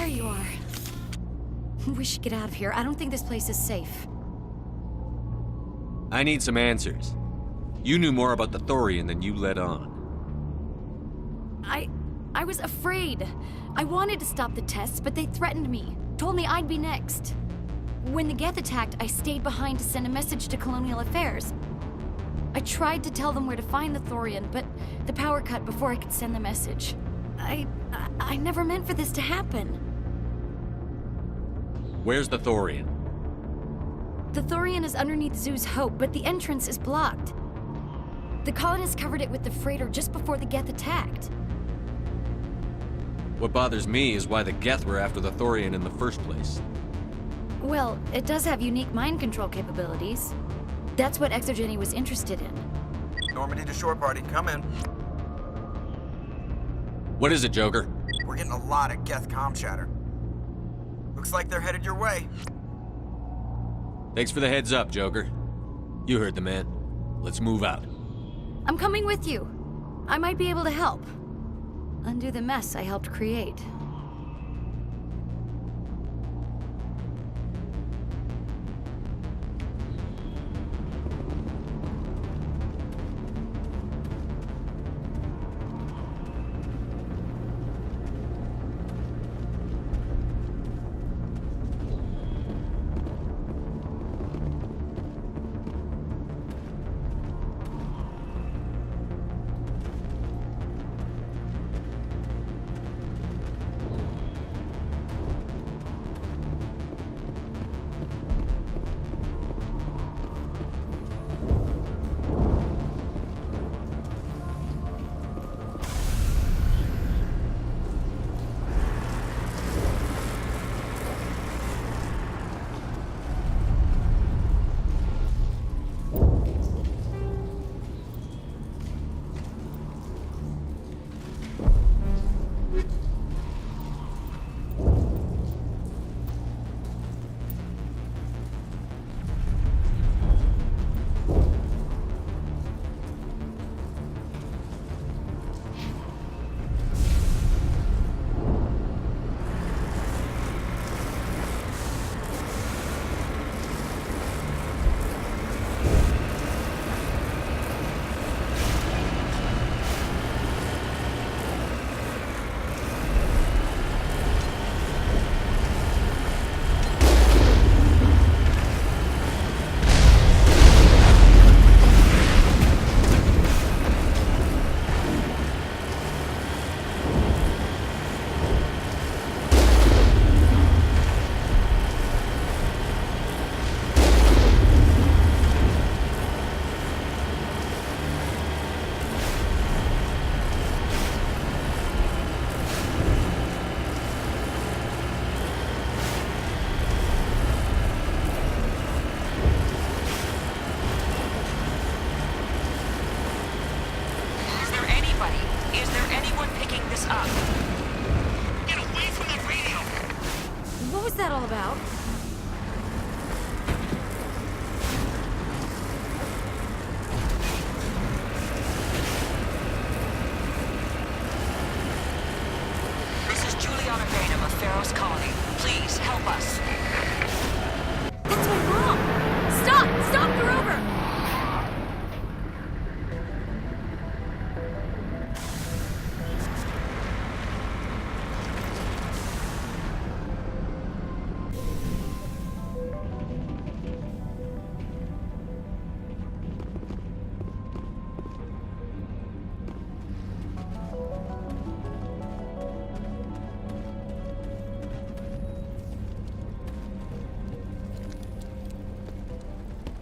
There you are. We should get out of here. I don't think this place is safe. I need some answers. You knew more about the Thorian than you let on. I was afraid. I wanted to stop the tests, but they threatened me. Told me I'd be next. When the Geth attacked, I stayed behind to send a message to Colonial Affairs. I tried to tell them where to find the Thorian, but the power cut before I could send the message. I never meant for this to happen. Where's the Thorian? The Thorian is underneath Zoo's Hope, but the entrance is blocked. The colonists covered it with the freighter just before the Geth attacked. What bothers me is why the Geth were after the Thorian in the first place. Well, it does have unique mind control capabilities. That's what Exogeny was interested in. Normandy to shore party, come in. What is it, Joker? We're getting a lot of Geth comm chatter. Looks like they're headed your way. Thanks for the heads up, Joker. You heard the man. Let's move out. I'm coming with you. I might be able to help. Undo the mess I helped create.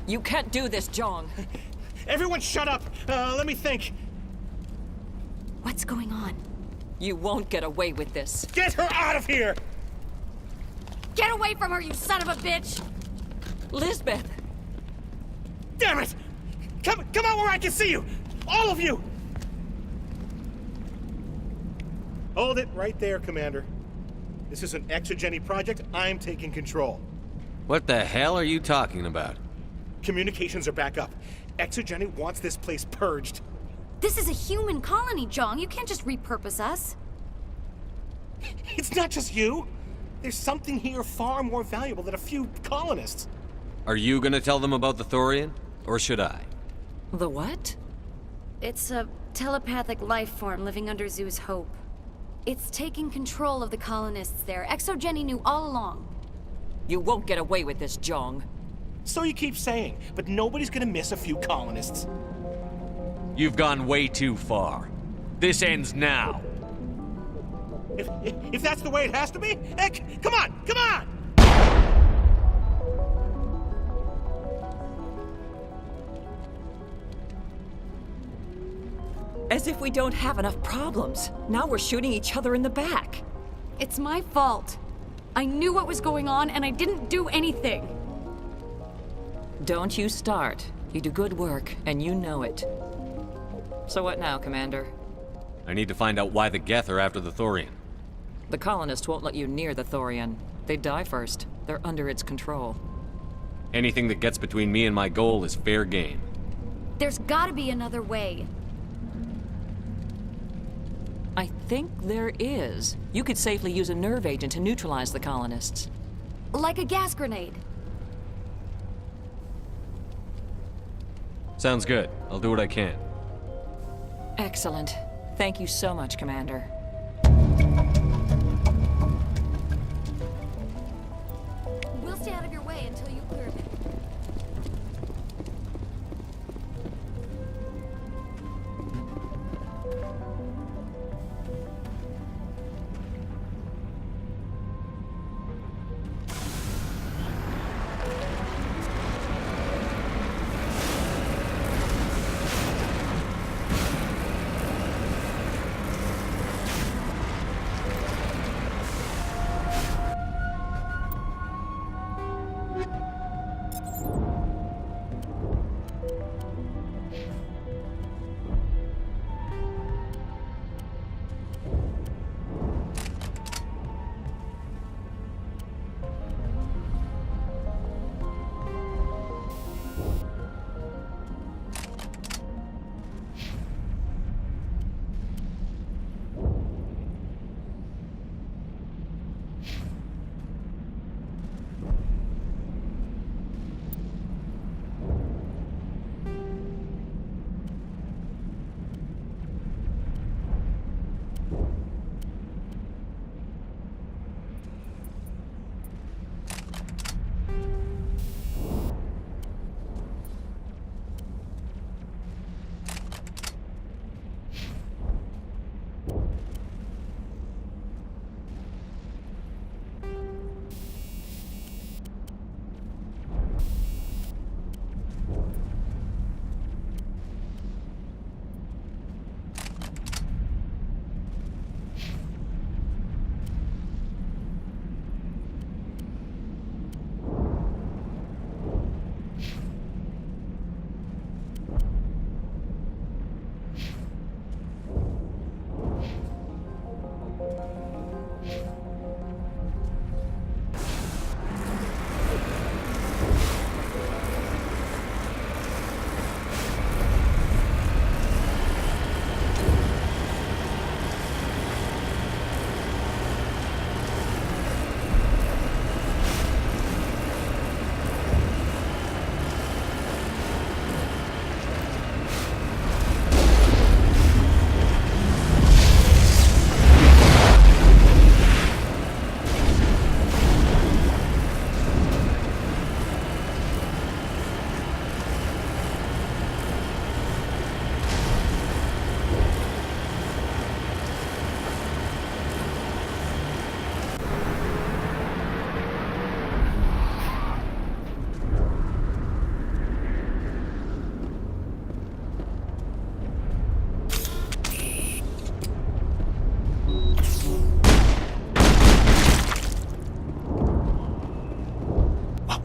You can't do this, Jong. Everyone shut up! Let me think. What's going on? You won't get away with this. Get her out of here! Get away from her, you son of a bitch! Lisbeth! Damn it! Come out where I can see you! All of you! Hold it right there, Commander. This is an Exogeny project. I'm taking control. What the hell are you talking about? Communications are back up. Exogeny wants this place purged. This is a human colony, Jong. You can't just repurpose us. It's not just you. There's something here far more valuable than a few colonists. Are you gonna tell them about the Thorian? Or should I? The what? It's a telepathic life form living under Zoo's hope. It's taking control of the colonists there. Exogeny knew all along. You won't get away with this, Jong. So you keep saying, but nobody's gonna miss a few colonists. You've gone way too far. This ends now. If that's the way it has to be, heck, come on, come on! As if we don't have enough problems. Now we're shooting each other in the back. It's my fault. I knew what was going on and I didn't do anything. Don't you start. You do good work, and you know it. So what now, Commander? I need to find out why the Geth are after the Thorian. The colonists won't let you near the Thorian. They'd die first. They're under its control. Anything that gets between me and my goal is fair game. There's gotta be another way. I think there is. You could safely use a nerve agent to neutralize the colonists. Like a gas grenade. Sounds good. I'll do what I can. Excellent. Thank you so much, Commander. We'll stay out of your way until you clear a bit.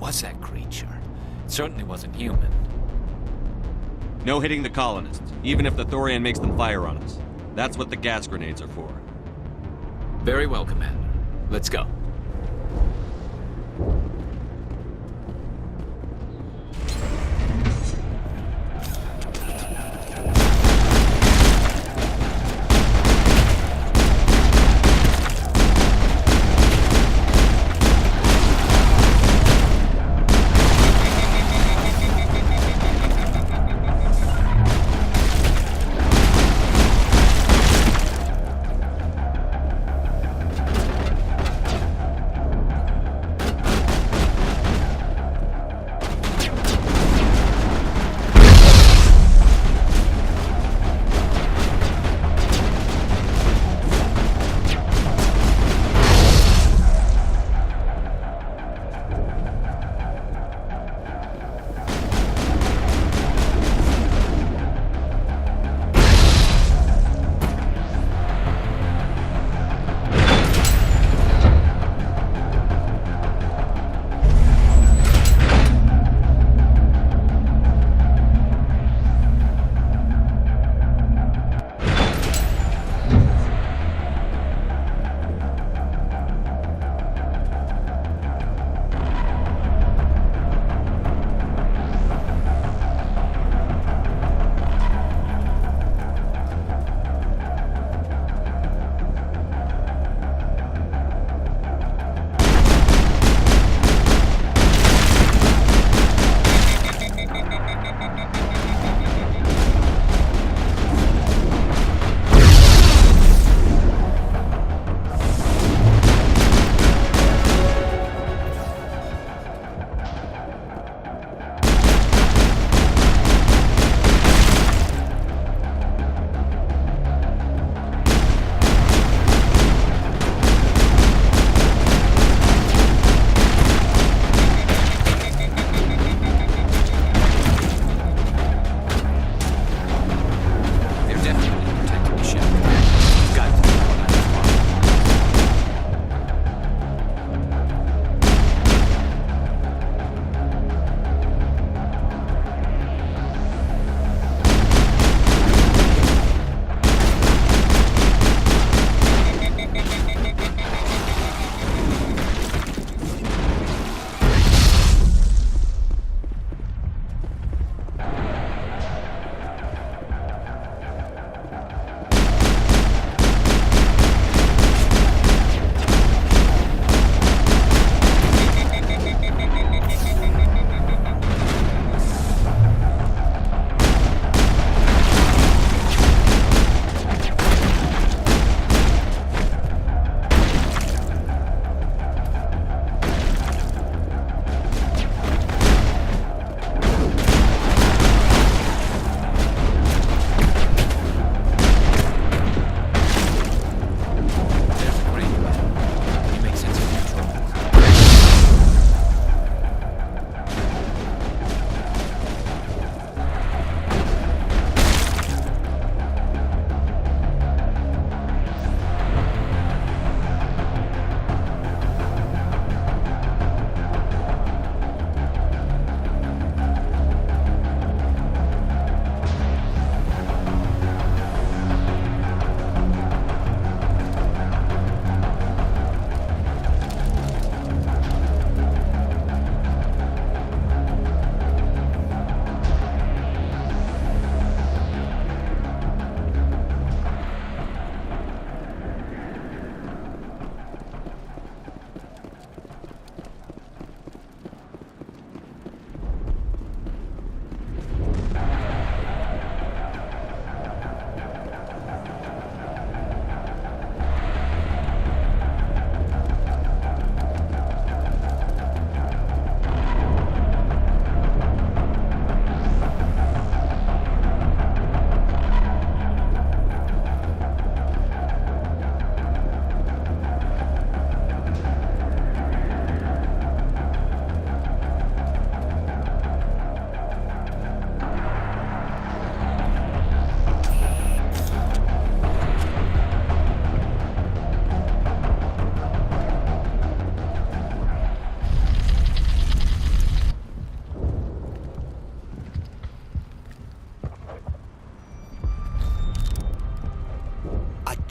Was that creature? It certainly wasn't human. No hitting the colonists, even if the Thorian makes them fire on us. That's what the gas grenades are for. Very well, Commander. Let's go.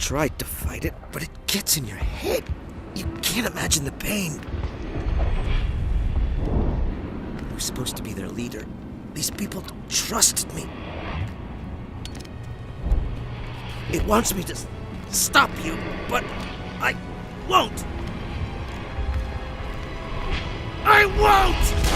tried to fight it, but it gets in your head. You can't imagine the pain. I was supposed to be their leader. These people trusted me. It wants me to stop you, but I won't. I won't!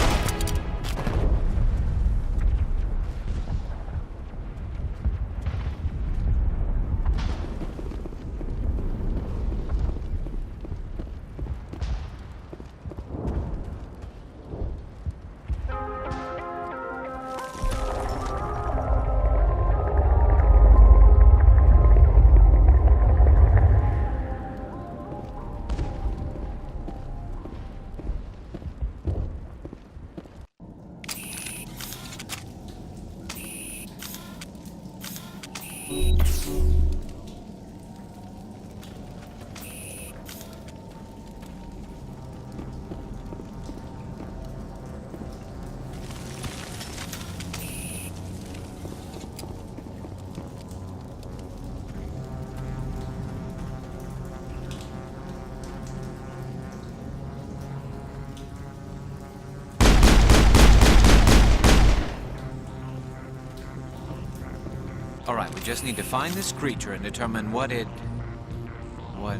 Alright, we just need to find this creature and determine what it is.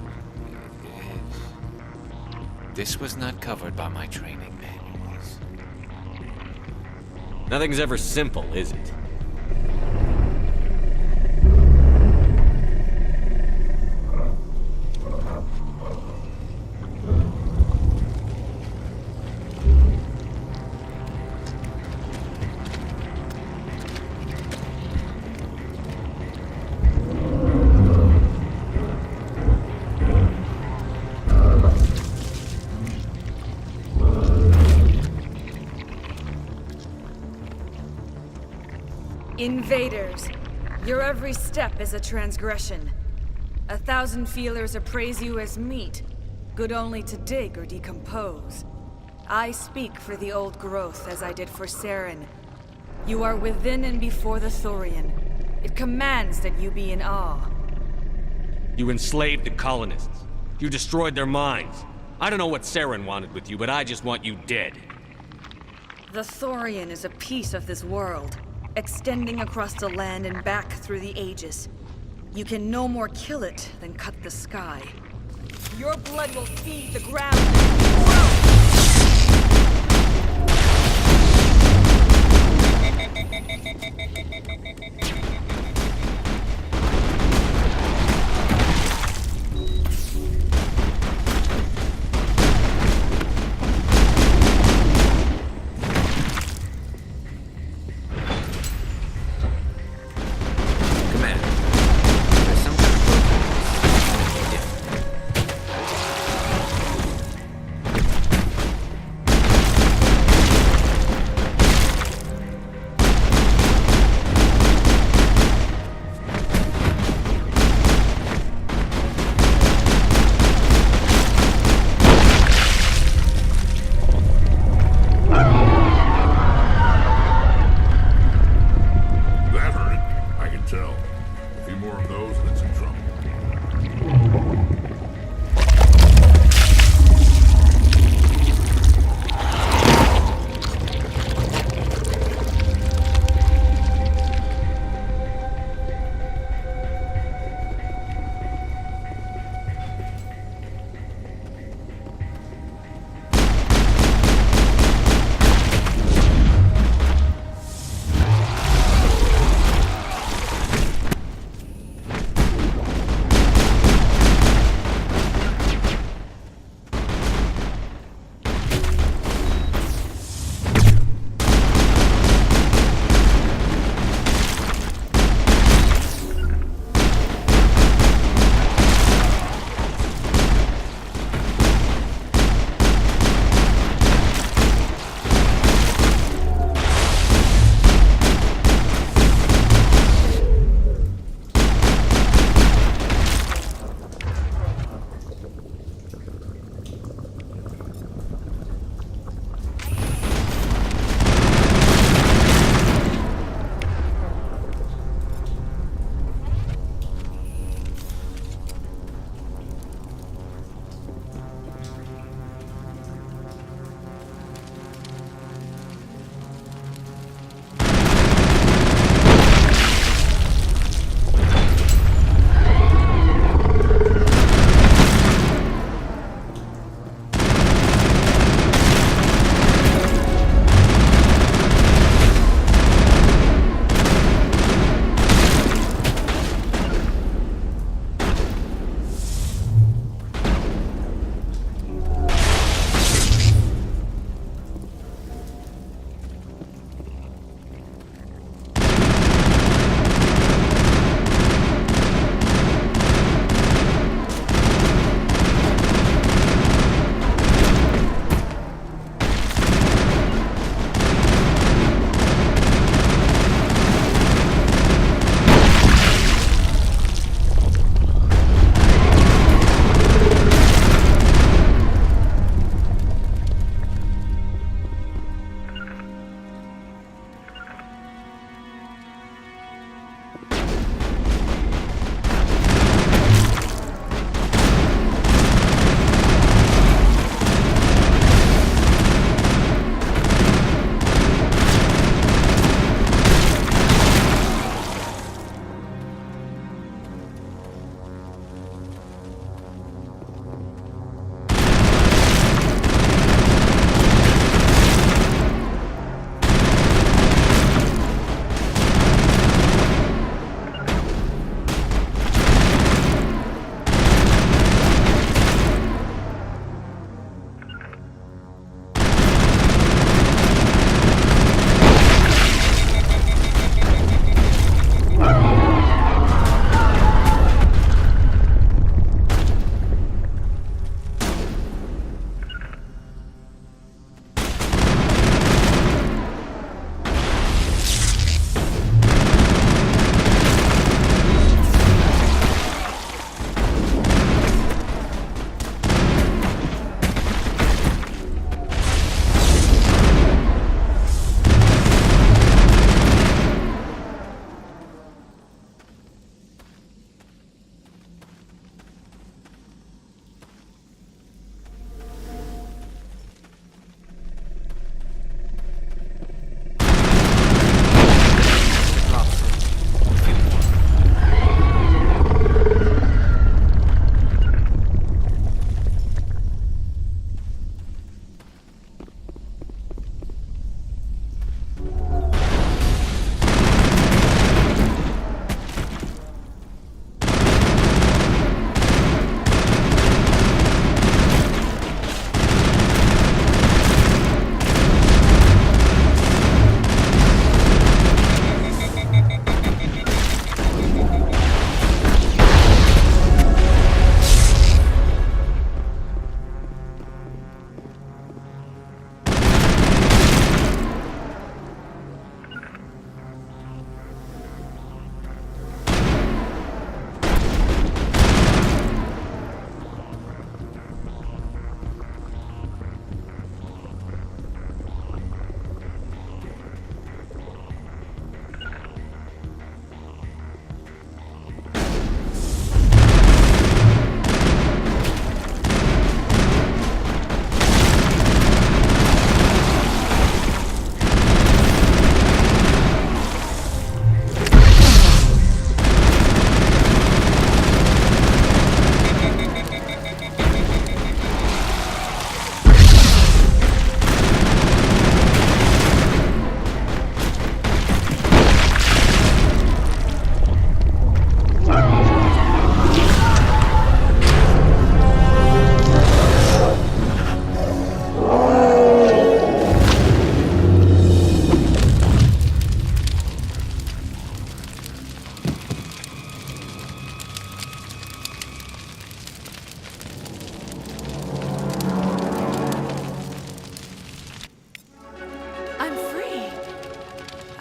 This was not covered by my training manuals. Nothing's ever simple, is it? Invaders, your every step is a transgression. 1,000 feelers appraise you as meat, good only to dig or decompose. I speak for the old growth as I did for Saren. You are within and before the Thorian. It commands that you be in awe. You enslaved the colonists. You destroyed their minds. I don't know what Saren wanted with you, but I just want you dead. The Thorian is a piece of this world, extending across the land and back through the ages. You can no more kill it than cut the sky. Your blood will feed the ground.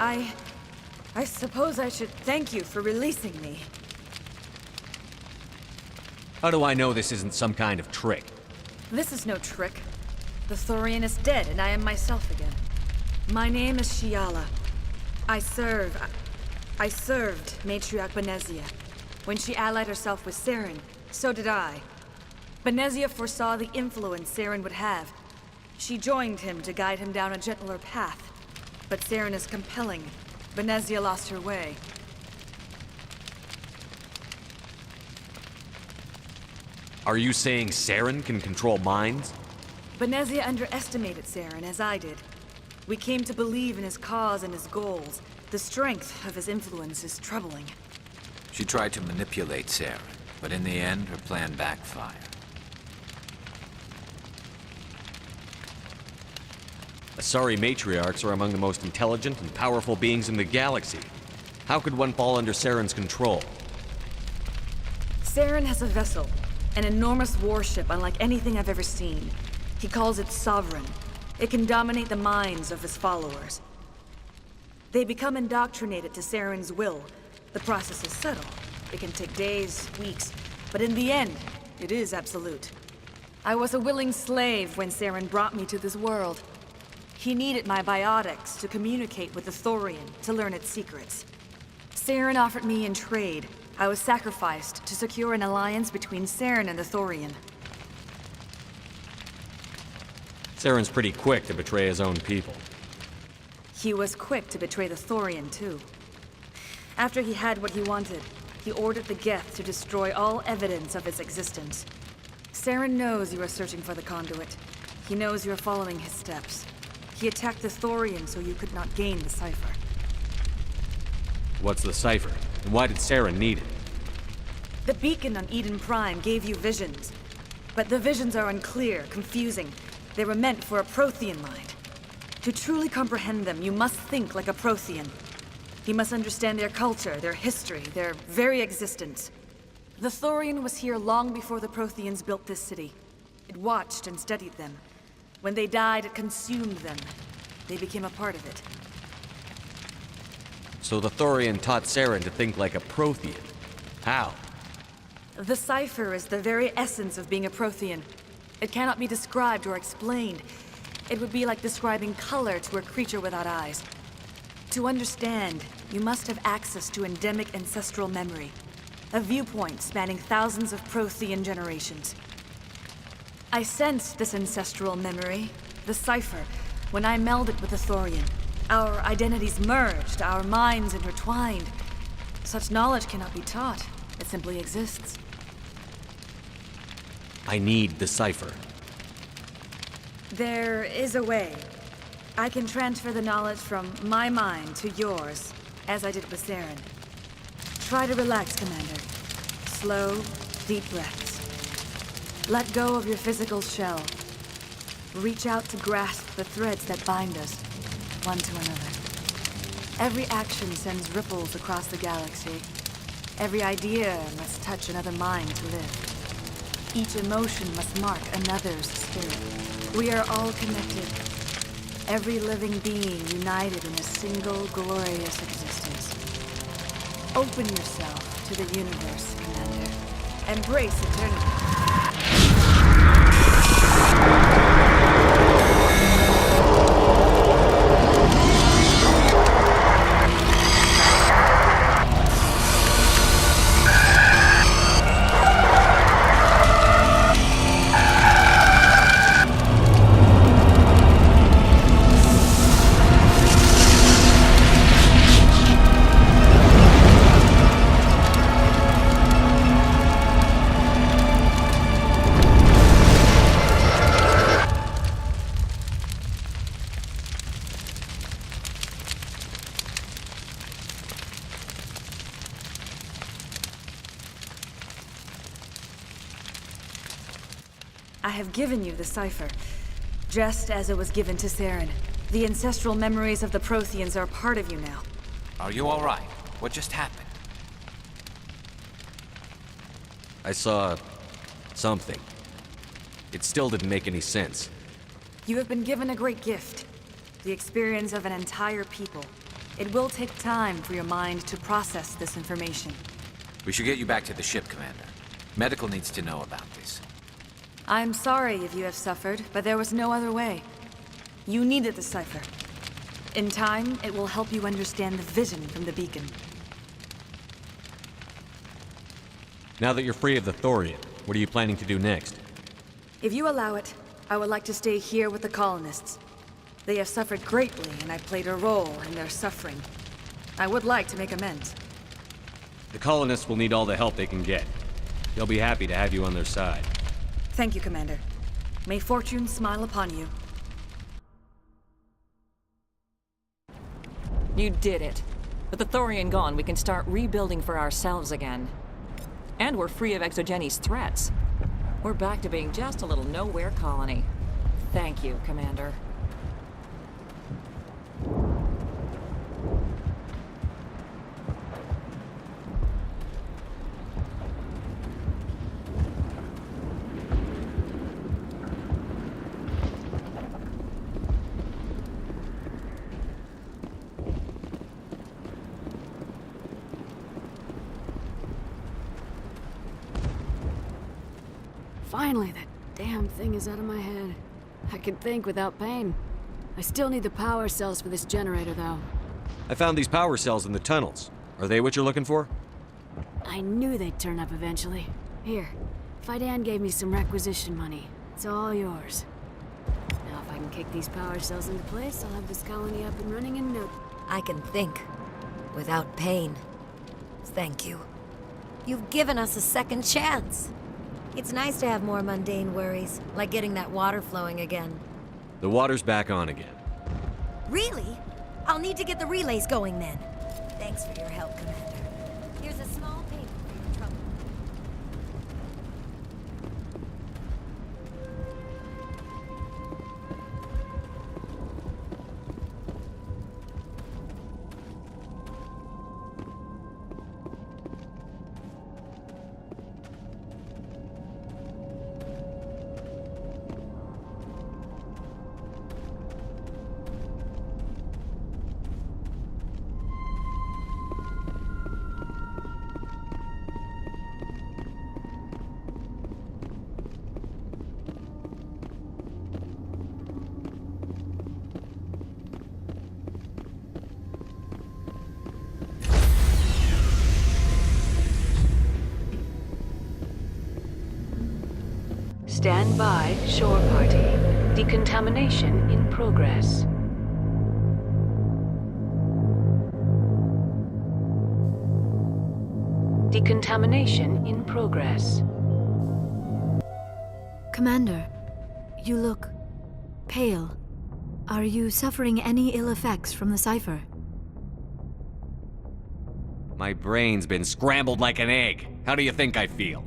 I suppose I should thank you for releasing me. How do I know this isn't some kind of trick? This is no trick. The Thorian is dead, and I am myself again. My name is Shiala. I served Matriarch Benezia. When she allied herself with Saren, so did I. Benezia foresaw the influence Saren would have. She joined him to guide him down a gentler path. But Saren is compelling. Benezia lost her way. Are you saying Saren can control minds? Benezia underestimated Saren, as I did. We came to believe in his cause and his goals. The strength of his influence is troubling. She tried to manipulate Sarah, but in the end, her plan backfired. Asari matriarchs are among the most intelligent and powerful beings in the galaxy. How could one fall under Saren's control? Saren has a vessel, an enormous warship unlike anything I've ever seen. He calls it Sovereign. It can dominate the minds of his followers. They become indoctrinated to Saren's will. The process is subtle. It can take days, weeks, but in the end, it is absolute. I was a willing slave when Saren brought me to this world. He needed my biotics to communicate with the Thorian, to learn its secrets. Saren offered me in trade. I was sacrificed to secure an alliance between Saren and the Thorian. Saren's pretty quick to betray his own people. He was quick to betray the Thorian, too. After he had what he wanted, he ordered the Geth to destroy all evidence of its existence. Saren knows you are searching for the conduit. He knows you are following his steps. He attacked the Thorian so you could not gain the cipher. What's the cipher? And why did Saren need it? The beacon on Eden Prime gave you visions. But the visions are unclear, confusing. They were meant for a Prothean mind. To truly comprehend them, you must think like a Prothean. You must understand their culture, their history, their very existence. The Thorian was here long before the Protheans built this city. It watched and studied them. When they died, it consumed them. They became a part of it. So the Thorian taught Saren to think like a Prothean. How? The cipher is the very essence of being a Prothean. It cannot be described or explained. It would be like describing color to a creature without eyes. To understand, you must have access to endemic ancestral memory. A viewpoint spanning thousands of Prothean generations. I sensed this ancestral memory, the cipher, when I melded with the Thorian. Our identities merged, our minds intertwined. Such knowledge cannot be taught. It simply exists. I need the cipher. There is a way. I can transfer the knowledge from my mind to yours, as I did with Saren. Try to relax, Commander. Slow, deep breaths. Let go of your physical shell. Reach out to grasp the threads that bind us, one to another. Every action sends ripples across the galaxy. Every idea must touch another mind to live. Each emotion must mark another's spirit. We are all connected. Every living being united in a single glorious existence. Open yourself to the universe, Commander. Embrace eternity. I have given you the cipher, just as it was given to Saren. The ancestral memories of the Protheans are part of you now. Are you all right? What just happened? I saw something. It still didn't make any sense. You have been given a great gift. The experience of an entire people. It will take time for your mind to process this information. We should get you back to the ship, Commander. Medical needs to know about this. I'm sorry if you have suffered, but there was no other way. You needed the cipher. In time, it will help you understand the vision from the beacon. Now that you're free of the Thorian, what are you planning to do next? If you allow it, I would like to stay here with the colonists. They have suffered greatly, and I played a role in their suffering. I would like to make amends. The colonists will need all the help they can get. They'll be happy to have you on their side. Thank you, Commander. May fortune smile upon you. You did it. With the Thorian gone, we can start rebuilding for ourselves again. And we're free of Exogeni's threats. We're back to being just a little nowhere colony. Thank you, Commander. Finally, that damn thing is out of my head. I can think without pain. I still need the power cells for this generator, though. I found these power cells in the tunnels. Are they what you're looking for? I knew they'd turn up eventually. Here, Fidan gave me some requisition money. It's all yours. Now, if I can kick these power cells into place, I'll have this colony up and running in no... I can think without pain. Thank you. You've given us a second chance. It's nice to have more mundane worries, like getting that water flowing again. The water's back on again. Really? I'll need to get the relays going then. Thanks for your help, Commander. Here's a small payment for your trouble. Stand by, shore party. Decontamination in progress. Decontamination in progress. Commander, you look pale. Are you suffering any ill effects from the cipher? My brain's been scrambled like an egg. How do you think I feel?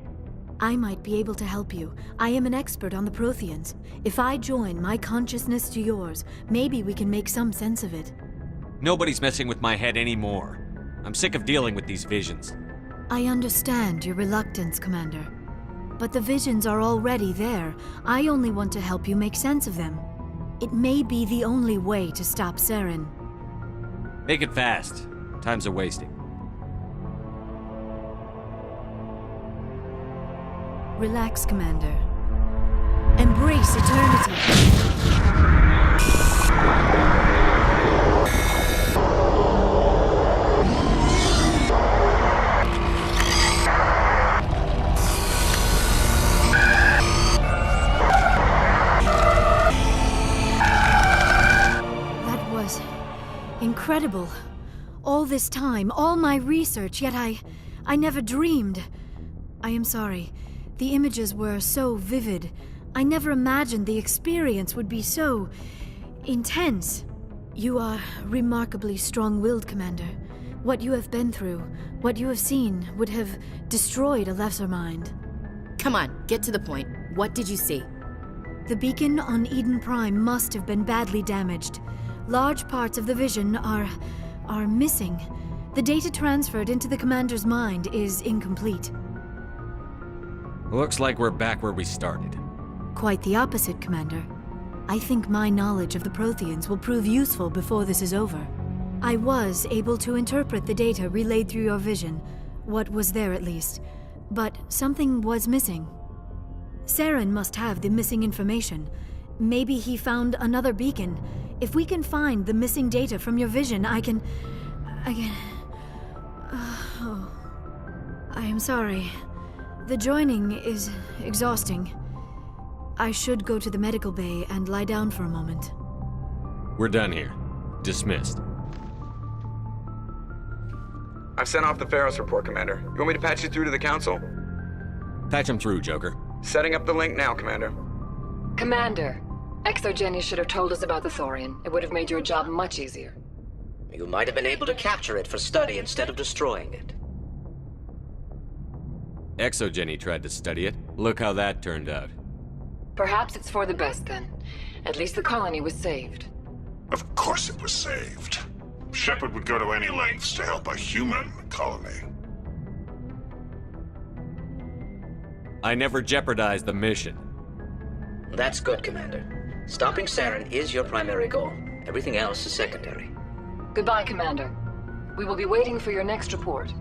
I might be able to help you. I am an expert on the Protheans. If I join my consciousness to yours, maybe we can make some sense of it. Nobody's messing with my head anymore. I'm sick of dealing with these visions. I understand your reluctance, Commander. But the visions are already there. I only want to help you make sense of them. It may be the only way to stop Saren. Make it fast. Time's a wasting. Relax, Commander. Embrace eternity. That was incredible. All this time, all my research, yet I never dreamed. I am sorry. The images were so vivid. I never imagined the experience would be so intense. You are remarkably strong-willed, Commander. What you have been through, what you have seen, would have destroyed a lesser mind. Come on, get to the point. What did you see? The beacon on Eden Prime must have been badly damaged. Large parts of the vision are missing. The data transferred into the Commander's mind is incomplete. Looks like we're back where we started. Quite the opposite, Commander. I think my knowledge of the Protheans will prove useful before this is over. I was able to interpret the data relayed through your vision, what was there at least, but something was missing. Saren must have the missing information. Maybe he found another beacon. If we can find the missing data from your vision, I can... Oh. I am sorry. The joining is exhausting. I should go to the medical bay and lie down for a moment. We're done here. Dismissed. I've sent off the Pharos report, Commander. You want me to patch you through to the Council? Patch him through, Joker. Setting up the link now, Commander. Commander, Exogeny should have told us about the Thorian. It would have made your job much easier. You might have been able to capture it for study instead of destroying it. Exogeny tried to study it. Look how that turned out. Perhaps it's for the best then. At least the colony was saved. Of course it was saved. Shepard would go to any lengths to help a human colony. I never jeopardized the mission. That's good, Commander. Stopping Saren is your primary goal. Everything else is secondary. Goodbye, Commander. We will be waiting for your next report.